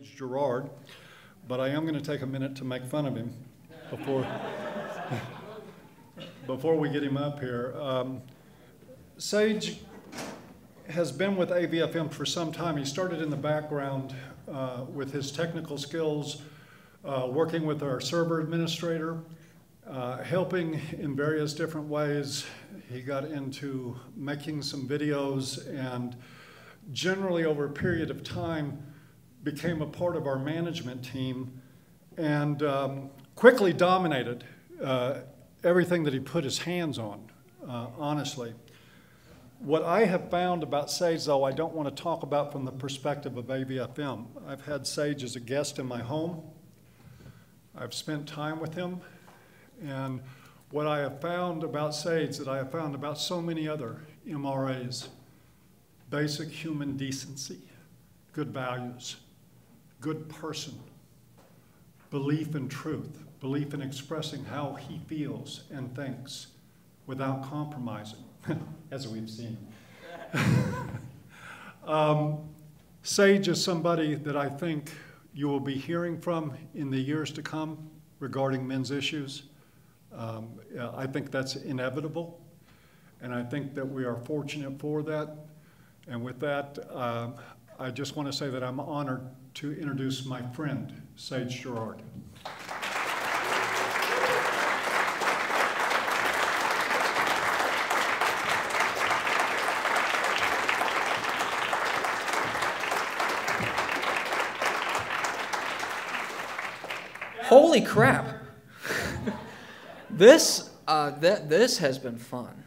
Sage Gerard, but I am going to take a minute to make fun of him before, before we get him up here. Sage has been with AVFM for some time. He started in the background with his technical skills, working with our server administrator, helping in various different ways. He got into making some videos and generally over a period of time became a part of our management team and quickly dominated everything that he put his hands on, honestly. What I have found about Sage, though, I don't want to talk about from the perspective of AVFM. I've had Sage as a guest in my home. I've spent time with him. And what I have found about Sage, that I have found about so many other MRAs, basic human decency, good values, good person, belief in truth, belief in expressing how he feels and thinks without compromising, as we've seen. Sage is somebody that I think you will be hearing from in the years to come regarding men's issues. I think that's inevitable, and I think that we are fortunate for that. And with that, I just want to say that I'm honored to introduce my friend, Sage Gerard. Holy crap! This has been fun.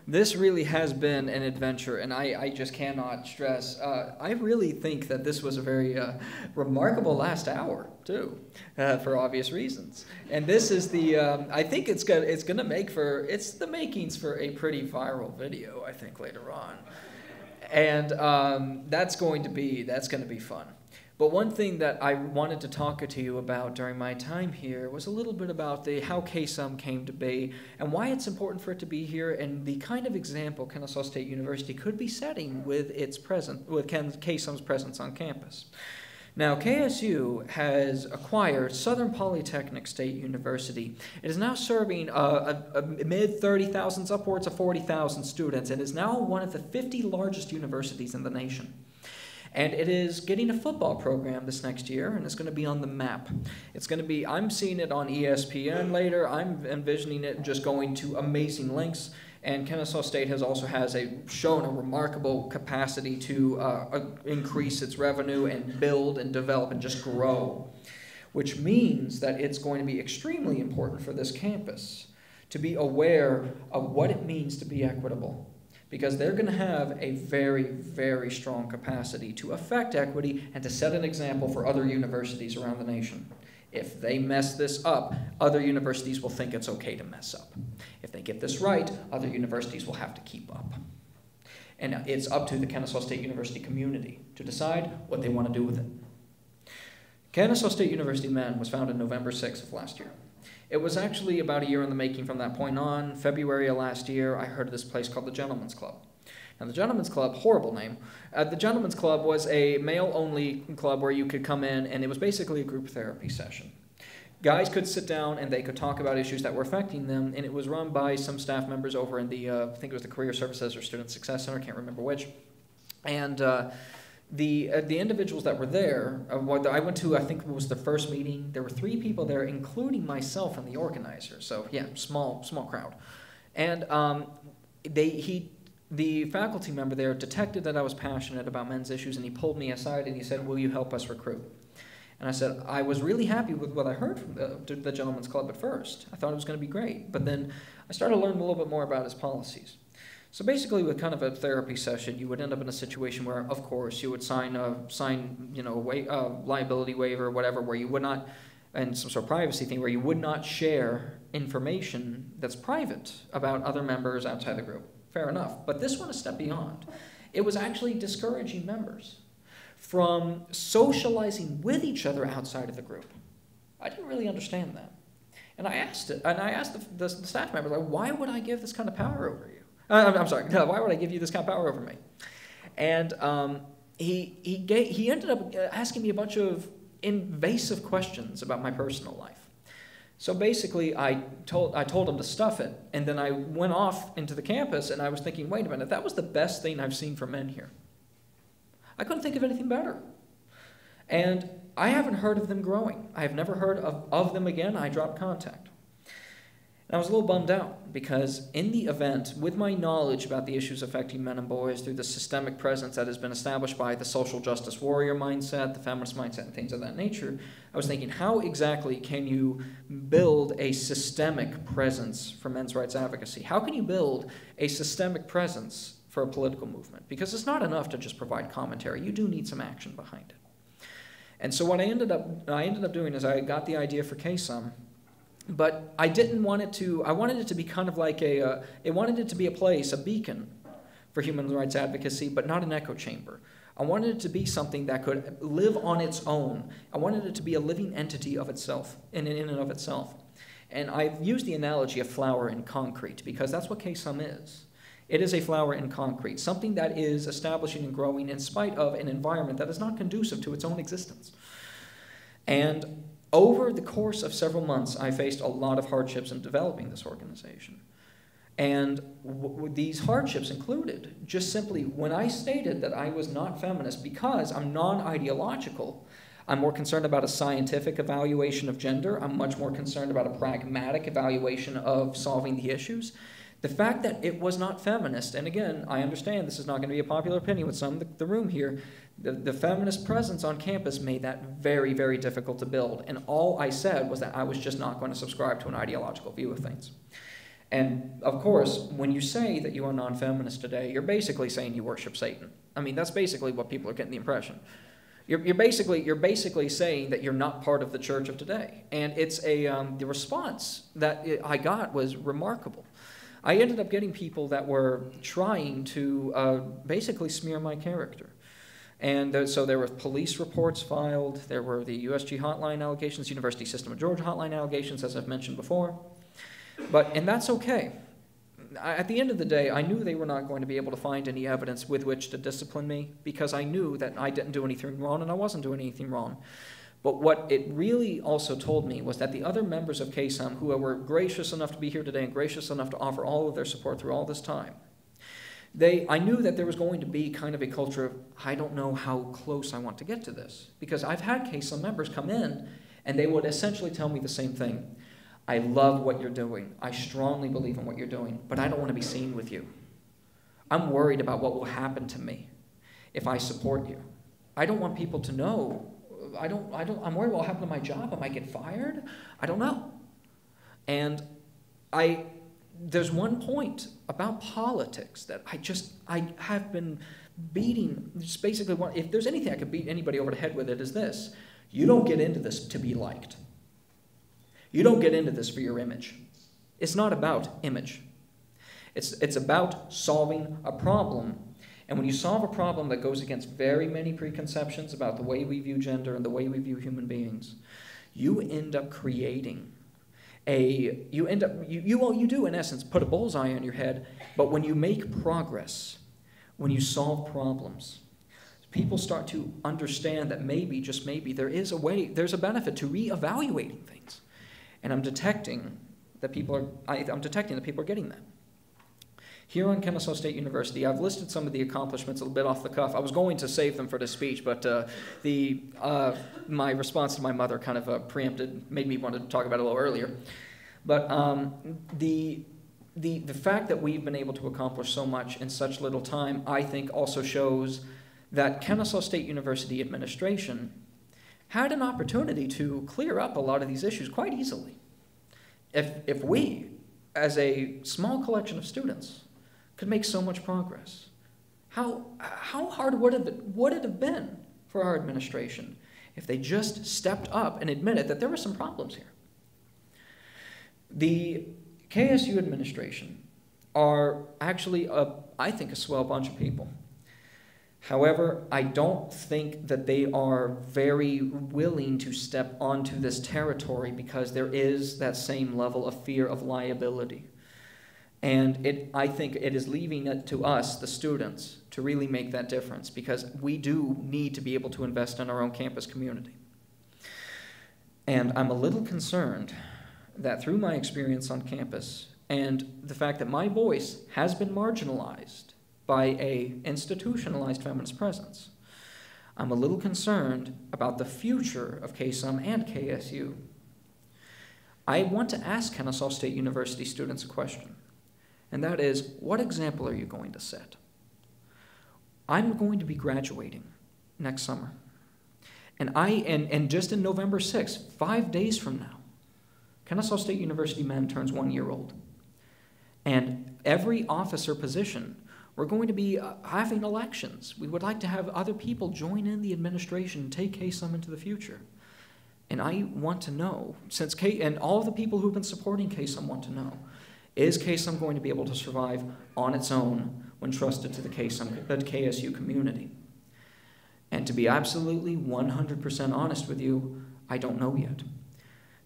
This really has been an adventure, and I just cannot stress. I really think that this was a very remarkable last hour too, for obvious reasons. And this is the I think it's gonna make for the makings for a pretty viral video. I think later on, and that's going to be fun. But one thing that I wanted to talk to you about during my time here was a little bit about how KSUM came to be and why it's important for it to be here and the kind of example Kennesaw State University could be setting with KSUM's presence on campus. Now, KSU has acquired Southern Polytechnic State University. It is now serving a mid-30,000s, upwards of 40,000 students, and is now one of the 50 largest universities in the nation. And it is getting a football program this next year, and it's going to be on the map. It's going to be, I'm seeing it on ESPN later. I'm envisioning it just going to amazing lengths. And Kennesaw State has shown a remarkable capacity to increase its revenue and build and develop and just grow, which means that it's going to be extremely important for this campus to be aware of what it means to be equitable, because they're going to have a very, very strong capacity to affect equity and to set an example for other universities around the nation. If they mess this up, other universities will think it's okay to mess up. If they get this right, other universities will have to keep up. And it's up to the Kennesaw State University community to decide what they want to do with it. Kennesaw State University Men was founded November 6th of last year. It was actually about a year in the making from that point on. February of last year, I heard of this place called the Gentlemen's Club. Now, the Gentlemen's Club, horrible name. The Gentlemen's Club was a male-only club where you could come in, and it was basically a group therapy session. Guys could sit down, and they could talk about issues that were affecting them, and it was run by some staff members over in the, I think it was the Career Services or Student Success Center, can't remember which. And the individuals that were there, I went to, I think it was the first meeting. There were 3 people there, including myself and the organizer. So yeah, small crowd. And the faculty member there detected that I was passionate about men's issues, and he pulled me aside and he said, "Will you help us recruit?" And I said, I was really happy with what I heard from the Gentlemen's Club at first. I thought it was going to be great. But then I started learning a little bit more about his policies. So basically, with kind of a therapy session, you would end up in a situation where, of course, you would sign a liability waiver or whatever, where you would not, and some sort of privacy thing, where you would not share information that's private about other members outside the group. Fair enough. But this went a step beyond. It was actually discouraging members from socializing with each other outside of the group. I didn't really understand that. And I asked the staff member, like, why would I give this kind of power over you? I'm sorry, no, why would I give you this kind of power over me? And he ended up asking me a bunch of invasive questions about my personal life. So basically, I told him to stuff it, and then I went off into the campus, and I was thinking, wait a minute, that was the best thing I've seen from men here. I couldn't think of anything better. And I haven't heard of them growing. I have never heard of them again. I dropped contact. And I was a little bummed out, because in the event, with my knowledge about the issues affecting men and boys through the systemic presence that has been established by the social justice warrior mindset, the feminist mindset, and things of that nature, I was thinking, how exactly can you build a systemic presence for men's rights advocacy? How can you build a systemic presence for a political movement? Because it's not enough to just provide commentary. You do need some action behind it. And so what I ended up doing is I got the idea for KSUM, but I didn't want it to, I wanted it to be kind of like I wanted it to be a place, a beacon for human rights advocacy, but not an echo chamber. I wanted it to be something that could live on its own. I wanted it to be a living entity of itself, in and of itself. And I've used the analogy of flower in concrete, because that's what KSUM is. It is a flower in concrete, something that is establishing and growing in spite of an environment that is not conducive to its own existence. And over the course of several months, I faced a lot of hardships in developing this organization. And these hardships included just simply when I stated that I was not feminist because I'm non-ideological. I'm more concerned about a scientific evaluation of gender. I'm much more concerned about a pragmatic evaluation of solving the issues. The fact that it was not feminist, and again, I understand this is not going to be a popular opinion with some of the room here, the feminist presence on campus made that very, very difficult to build. And all I said was that I was just not going to subscribe to an ideological view of things. And of course, when you say that you are non-feminist today, you're basically saying you worship Satan. I mean, that's basically what people are getting the impression. You're basically saying that you're not part of the church of today. And it's the response that I got was remarkable. I ended up getting people that were trying to basically smear my character. And so there were police reports filed, there were the USG hotline allegations, University System of Georgia hotline allegations, as I've mentioned before. And that's okay. At the end of the day, I knew they were not going to be able to find any evidence with which to discipline me, because I knew that I didn't do anything wrong and I wasn't doing anything wrong. But what it really also told me was that the other members of KSUM who were gracious enough to be here today and gracious enough to offer all of their support through all this time, I knew that there was going to be kind of a culture of, I don't know how close I want to get to this. Because I've had KSUM members come in and they would essentially tell me the same thing. I love what you're doing. I strongly believe in what you're doing, but I don't want to be seen with you. I'm worried about what will happen to me if I support you. I don't want people to know. I'm worried what will happen to my job. I might get fired. I don't know. And there's one point about politics that I have been beating, just basically, if there's anything I could beat anybody over the head with, it is this. You don't get into this to be liked. You don't get into this for your image. It's not about image. It's about solving a problem. And when you solve a problem that goes against very many preconceptions about the way we view gender and the way we view human beings, you end up creating you do in essence put a bullseye on your head, but when you make progress, when you solve problems, people start to understand that maybe, just maybe, there's a benefit to reevaluating things. And I'm detecting that people are getting that. Here on Kennesaw State University, I've listed some of the accomplishments a little bit off the cuff. I was going to save them for this speech, but my response to my mother kind of made me want to talk about it a little earlier. But the fact that we've been able to accomplish so much in such little time, I think also shows that Kennesaw State University administration had an opportunity to clear up a lot of these issues quite easily. If we, as a small collection of students, could make so much progress, how hard would it have been for our administration if they just stepped up and admitted that there were some problems here? The KSU administration are actually, I think, a swell bunch of people. However, I don't think that they are very willing to step onto this territory because there is that same level of fear of liability. And I think it is leaving it to us, the students, to really make that difference, because we do need to be able to invest in our own campus community. And I'm a little concerned that through my experience on campus and the fact that my voice has been marginalized by a institutionalized feminist presence, I'm a little concerned about the future of KSUM and KSU. I want to ask Kennesaw State University students a question, and that is, what example are you going to set? I'm going to be graduating next summer. And just in November 6th, 5 days from now, Kennesaw State University men turns 1 year old. And every officer position, we're going to be having elections. We would like to have other people join in the administration and take KSUM into the future. And I want to know, and all the people who've been supporting KSUM want to know, is KSUM going to be able to survive on its own when trusted to the KSU community? And to be absolutely 100% honest with you, I don't know yet.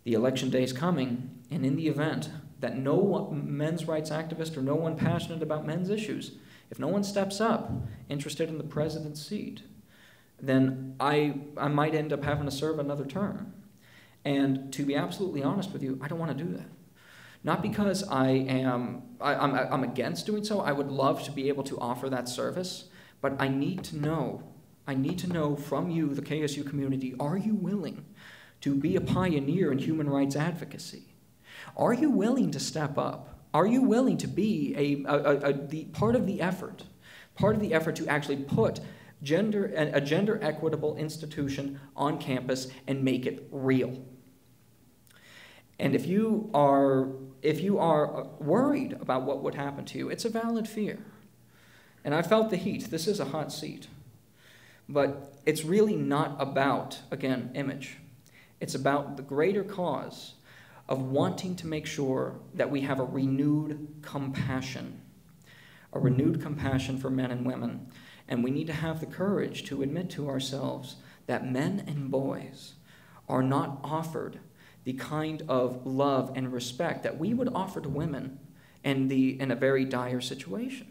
The election day is coming, and in the event that no men's rights activist or no one passionate about men's issues, if no one steps up interested in the president's seat, then I might end up having to serve another term. And to be absolutely honest with you, I don't want to do that. Not because I'm against doing so. I would love to be able to offer that service, but I need to know from you, the KSU community, are you willing to be a pioneer in human rights advocacy? Are you willing to step up? Are you willing to be part of the effort to actually put a gender equitable institution on campus and make it real? And if you are worried about what would happen to you, it's a valid fear. And I felt the heat. This is a hot seat. But it's really not about, again, image. It's about the greater cause of wanting to make sure that we have a renewed compassion for men and women. And we need to have the courage to admit to ourselves that men and boys are not offered the kind of love and respect that we would offer to women in a very dire situation.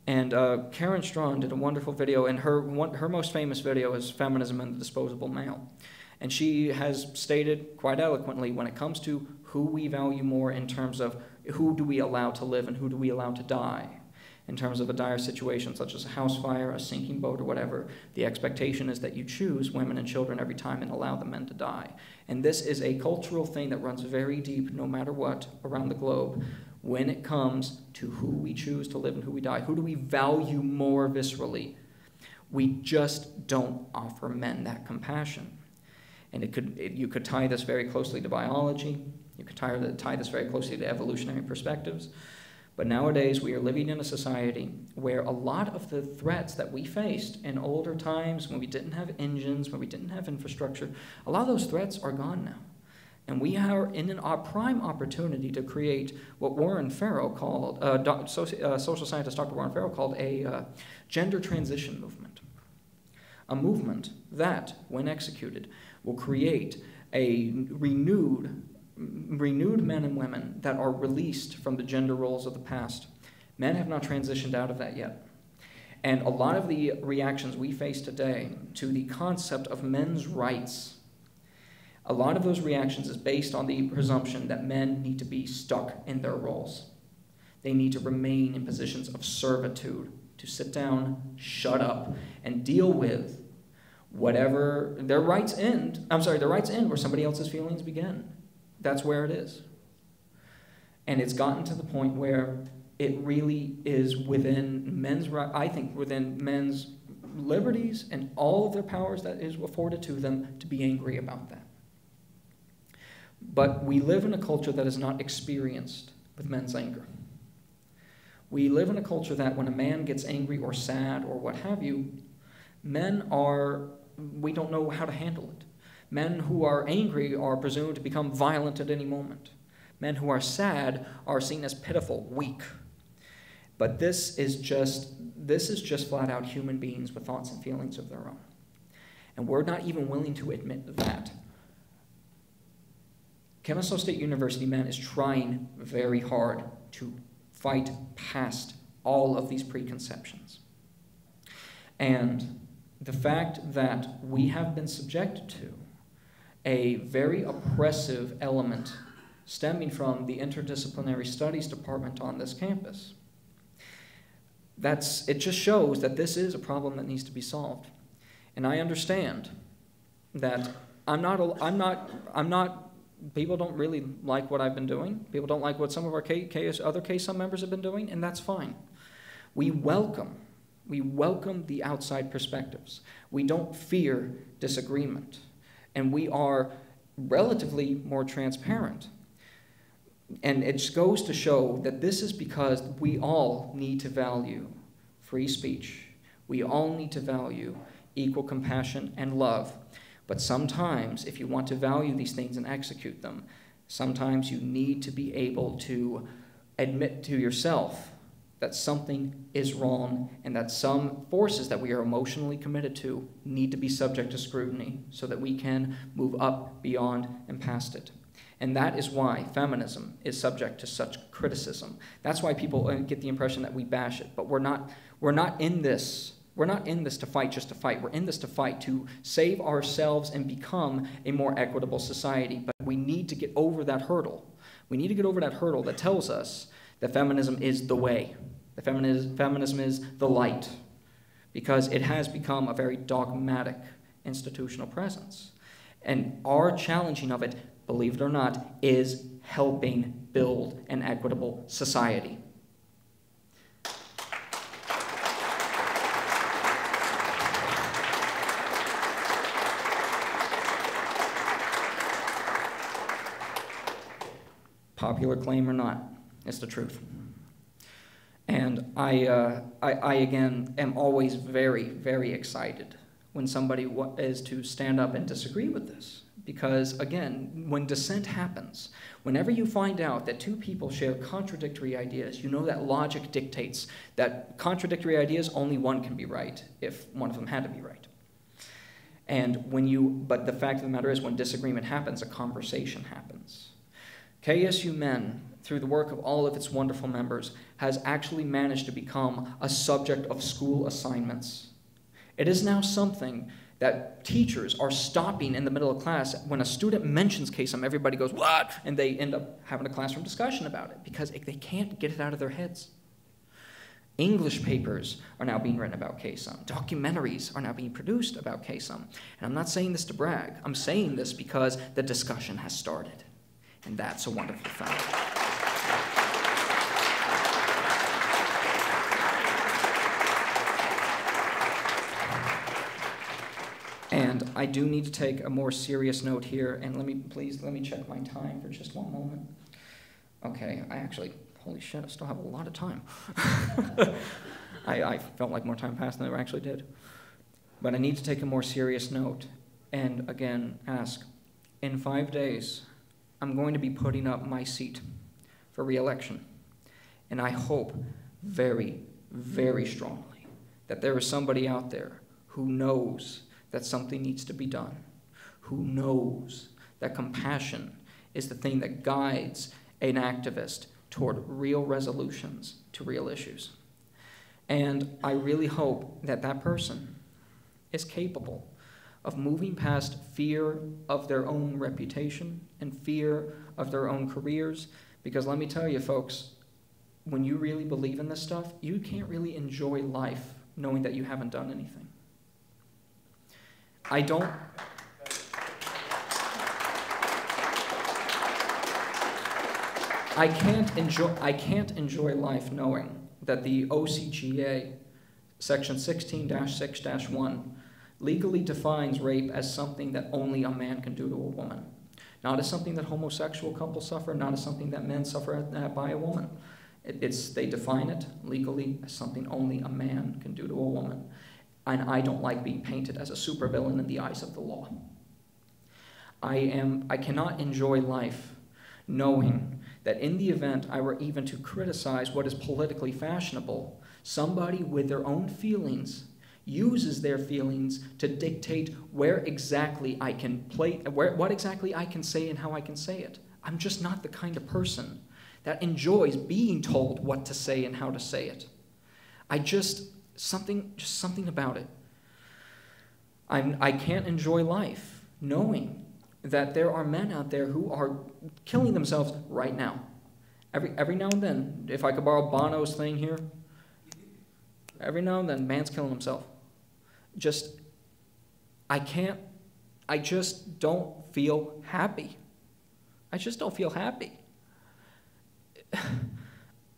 And Karen Strawn did a wonderful video, and her most famous video is Feminism and the Disposable Male. And she has stated quite eloquently, when it comes to who we value more in terms of who do we allow to live and who do we allow to die, in terms of a dire situation such as a house fire, a sinking boat, or whatever, the expectation is that you choose women and children every time and allow the men to die. And this is a cultural thing that runs very deep, no matter what, around the globe. When it comes to who we choose to live and who we die, who do we value more viscerally, we just don't offer men that compassion. And you could tie this very closely to biology. You could tie this very closely to evolutionary perspectives. But nowadays, we are living in a society where a lot of the threats that we faced in older times, when we didn't have engines, when we didn't have infrastructure, a lot of those threats are gone now. And we are in our prime opportunity to create what Warren Farrell called, social scientist Dr. Warren Farrell called a gender transition movement. A movement that, when executed, will create a renewed men and women that are released from the gender roles of the past. Men have not transitioned out of that yet. And a lot of the reactions we face today to the concept of men's rights, a lot of those reactions is based on the presumption that men need to be stuck in their roles. They need to remain in positions of servitude, to sit down, shut up, and deal with whatever their rights end where somebody else's feelings begin. That's where it is. And it's gotten to the point where it really is within men's liberties and all of their powers that is afforded to them to be angry about that. But we live in a culture that is not experienced with men's anger. We live in a culture that when a man gets angry or sad or what have you, we don't know how to handle it. Men who are angry are presumed to become violent at any moment. Men who are sad are seen as pitiful, weak. But this is just flat out human beings with thoughts and feelings of their own. And we're not even willing to admit that. Kennesaw State University men is trying very hard to fight past all of these preconceptions. And the fact that we have been subjected to a very oppressive element stemming from the interdisciplinary studies department on this campus, it just shows that this is a problem that needs to be solved. And I understand that people don't really like what I've been doing. People don't like what some of our other KSUM members have been doing, and that's fine. We welcome the outside perspectives. We don't fear disagreement, and we are relatively more transparent. And it just goes to show that this is because we all need to value free speech. We all need to value equal compassion and love. But sometimes, if you want to value these things and execute them, sometimes you need to be able to admit to yourself that something is wrong and that some forces that we are emotionally committed to need to be subject to scrutiny so that we can move up, beyond, and past it. And that is why feminism is subject to such criticism. That's why people get the impression that we bash it. But we're not in this. We're not in this to fight just to fight. We're in this to fight to save ourselves and become a more equitable society. But we need to get over that hurdle. We need to get over that hurdle that tells us that feminism is the way. That feminism is the light. Because it has become a very dogmatic institutional presence. And our challenging of it, believe it or not, is helping build an equitable society. Popular claim or not, it's the truth. And I again, am always very, very excited when somebody is to stand up and disagree with this. Because, again, when dissent happens, whenever you find out that two people share contradictory ideas, you know that logic dictates that contradictory ideas, only one can be right if one of them had to be right. But the fact of the matter is, when disagreement happens, a conversation happens. KSU Men, through the work of all of its wonderful members, has actually managed to become a subject of school assignments. It is now something that teachers are stopping in the middle of class. When a student mentions KSUM, everybody goes, "What?" And they end up having a classroom discussion about it because they can't get it out of their heads. English papers are now being written about KSUM. Documentaries are now being produced about KSUM. And I'm not saying this to brag. I'm saying this because the discussion has started. And that's a wonderful thing. And I do need to take a more serious note here, and let me check my time for just one moment. Okay, holy shit, I still have a lot of time. I felt like more time passed than I actually did. But I need to take a more serious note, and again, ask, in 5 days, I'm going to be putting up my seat for re-election. And I hope very, very strongly that there is somebody out there who knows that something needs to be done, who knows that compassion is the thing that guides an activist toward real resolutions to real issues. And I really hope that that person is capable of moving past fear of their own reputation and fear of their own careers, because let me tell you, folks, when you really believe in this stuff, you can't really enjoy life knowing that you haven't done anything. I can't enjoy life knowing that the OCGA, section 16-6-1, legally defines rape as something that only a man can do to a woman. Not as something that homosexual couples suffer, not as something that men suffer by a woman. They define it legally as something only a man can do to a woman. And I don't like being painted as a supervillain in the eyes of the law. I cannot enjoy life knowing that in the event I were even to criticize what is politically fashionable, somebody with their own feelings uses their feelings to dictate where exactly I can what exactly I can say and how I can say it. I'm just not the kind of person that enjoys being told what to say and how to say it. Something about it. I can't enjoy life knowing that there are men out there who are killing themselves right now. Every now and then, if I could borrow Bono's thing here, every now and then, man's killing himself. I just don't feel happy. I just don't feel happy.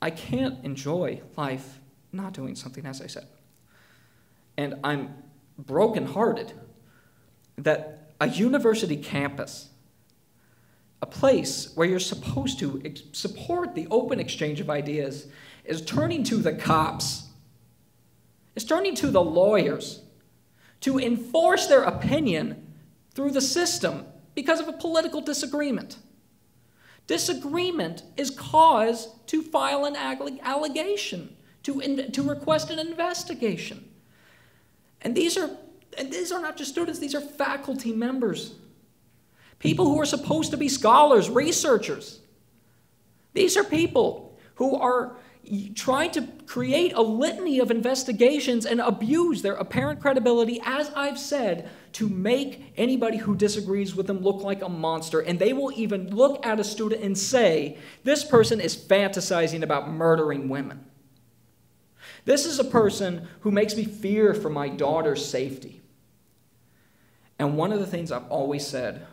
I can't enjoy life not doing something, as I said. And I'm brokenhearted that a university campus, a place where you're supposed to support the open exchange of ideas, is turning to the cops, is turning to the lawyers to enforce their opinion through the system because of a political disagreement. Disagreement is cause to file an allegation, to request an investigation. And these are not just students, these are faculty members. People who are supposed to be scholars, researchers. These are people who are trying to create a litany of investigations and abuse their apparent credibility, as I've said, to make anybody who disagrees with them look like a monster. And they will even look at a student and say, this person is fantasizing about murdering women. This is a person who makes me fear for my daughter's safety. And one of the things I've always said,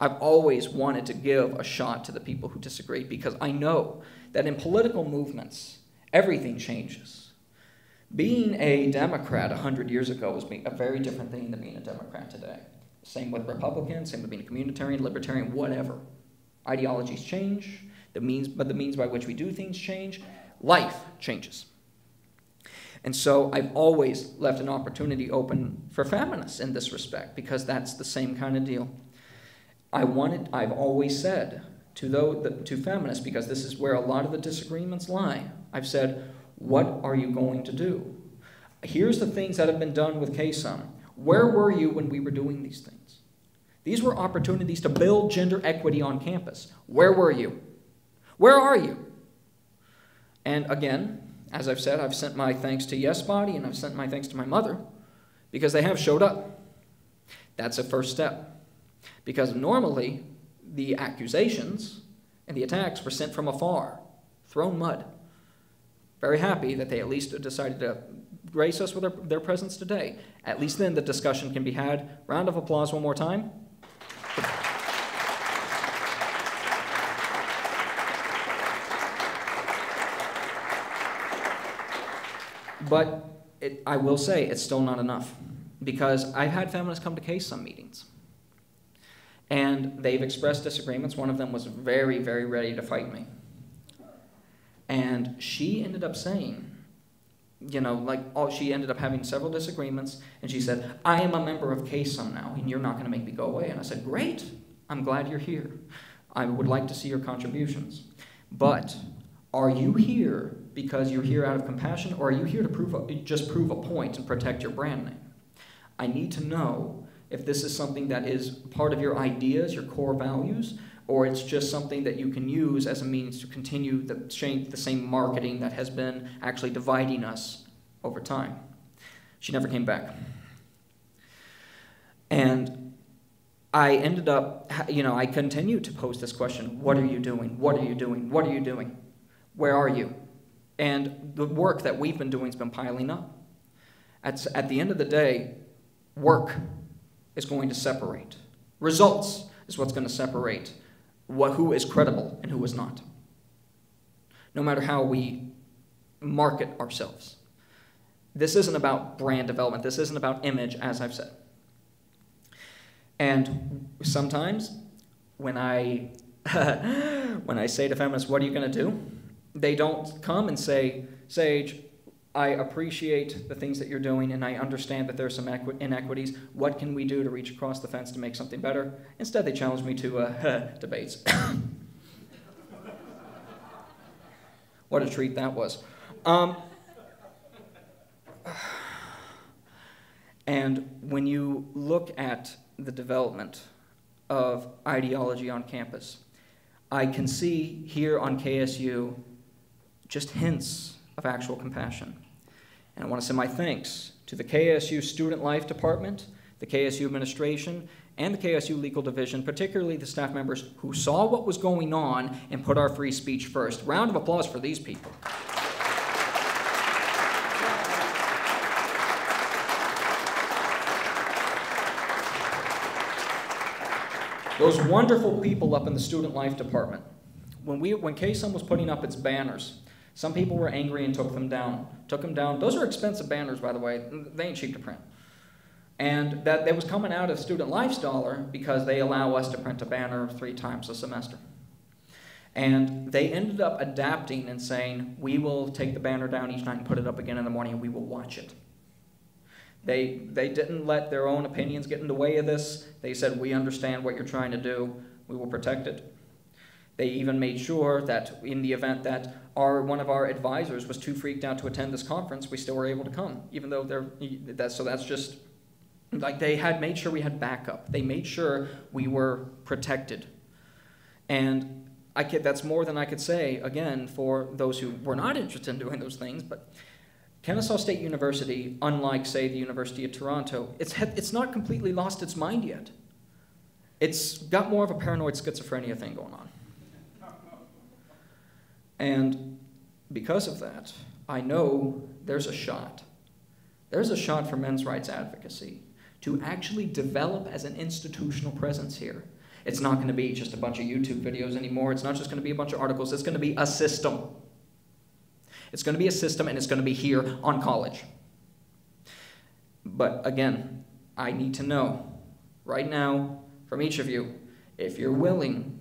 I've always wanted to give a shot to the people who disagree, because I know that in political movements, everything changes. Being a Democrat 100 years ago was a very different thing than being a Democrat today. Same with Republicans, same with being a communitarian, libertarian, whatever. Ideologies change, but the means by which we do things change. Life changes. And so I've always left an opportunity open for feminists in this respect, because that's the same kind of deal. I've always said to feminists, because this is where a lot of the disagreements lie, I've said, what are you going to do? Here's the things that have been done with KSUM. Where were you when we were doing these things? These were opportunities to build gender equity on campus. Where were you? Where are you? And again, as I've said, I've sent my thanks to Yes Body, and I've sent my thanks to my mother, because they have showed up. That's a first step. Because normally, the accusations and the attacks were sent from afar, thrown mud. Very happy that they at least decided to grace us with their presence today. At least then the discussion can be had. Round of applause one more time. But I will say it's still not enough, because I've had feminists come to KSUM meetings, and they've expressed disagreements. One of them was very, very ready to fight me. And she ended up saying, she ended up having several disagreements, and she said, I am a member of KSUM now, and you're not going to make me go away. And I said, great, I'm glad you're here. I would like to see your contributions. But are you here because you're here out of compassion, or are you here to just prove a point and protect your brand name? I need to know if this is something that is part of your ideas, your core values, or it's just something that you can use as a means to continue the same marketing that has been actually dividing us over time. She never came back. And I ended up, I continued to pose this question, what are you doing? What are you doing? What are you doing? Where are you? And the work that we've been doing has been piling up. At the end of the day, work is going to separate. Results is what's going to separate who is credible and who is not. No matter how we market ourselves. This isn't about brand development. This isn't about image, as I've said. And sometimes when I say to feminists, what are you going to do? They don't come and say, Sage, I appreciate the things that you're doing, and I understand that there are some inequities. What can we do to reach across the fence to make something better? Instead, they challenge me to debates. What a treat that was. And when you look at the development of ideology on campus, I can see here on KSU just hints of actual compassion. And I want to send my thanks to the KSU Student Life Department, the KSU Administration, and the KSU Legal Division, particularly the staff members who saw what was going on and put our free speech first. Round of applause for these people. Those wonderful people up in the Student Life Department. When KSUM was putting up its banners, some people were angry and took them down. Those are expensive banners, by the way. They ain't cheap to print. And that was coming out of Student Life's dollar because they allow us to print a banner 3 times a semester. And they ended up adapting and saying, we will take the banner down each night and put it up again in the morning and we will watch it. They didn't let their own opinions get in the way of this. They said, we understand what you're trying to do. We will protect it. They even made sure that in the event that one of our advisors was too freaked out to attend this conference, we still were able to come, even though that's just, like, they had made sure we had backup. They made sure we were protected. And that's more than I could say, again, for those who were not interested in doing those things, but Kennesaw State University, unlike, say, the University of Toronto, it's not completely lost its mind yet. It's got more of a paranoid schizophrenia thing going on. And because of that, I know there's a shot. There's a shot for men's rights advocacy to actually develop as an institutional presence here. It's not going to be just a bunch of YouTube videos anymore. It's not just going to be a bunch of articles. It's going to be a system. It's going to be a system, and it's going to be here on college. But again, I need to know right now from each of you, if you're willing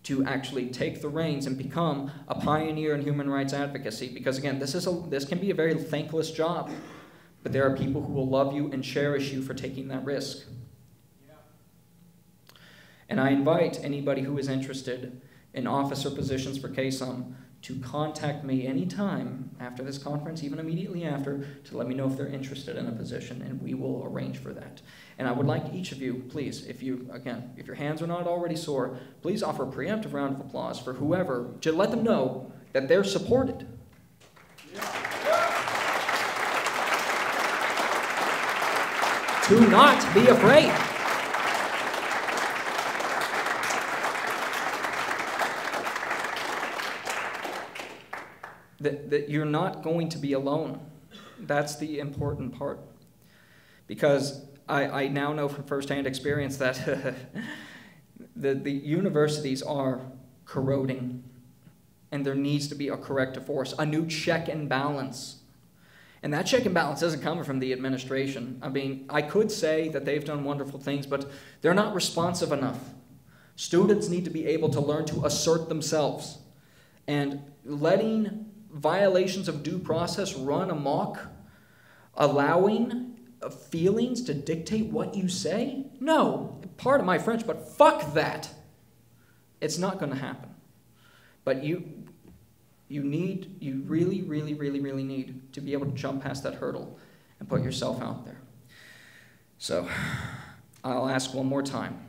to actually take the reins and become a pioneer in human rights advocacy, because again, this can be a very thankless job, but there are people who will love you and cherish you for taking that risk. Yeah. And I invite anybody who is interested in officer positions for KSUM to contact me anytime after this conference, even immediately after, to let me know if they're interested in a position, and we will arrange for that. And I would like each of you, please, if your hands are not already sore, please offer a preemptive round of applause for whoever, to let them know that they're supported. To not be afraid. That you're not going to be alone. That's the important part. Because I now know from firsthand experience that the universities are corroding, and there needs to be a corrective force, a new check and balance. And that check and balance isn't coming from the administration. I mean, I could say that they've done wonderful things, but they're not responsive enough. Students need to be able to learn to assert themselves. And letting violations of due process run amok, allowing feelings to dictate what you say? No, pardon my French, but fuck that. It's not going to happen. But you really, really, really, really need to be able to jump past that hurdle and put yourself out there. So, I'll ask one more time.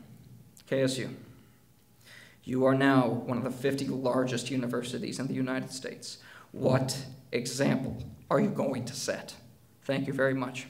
KSU, you are now one of the 50 largest universities in the United States. What example are you going to set? Thank you very much.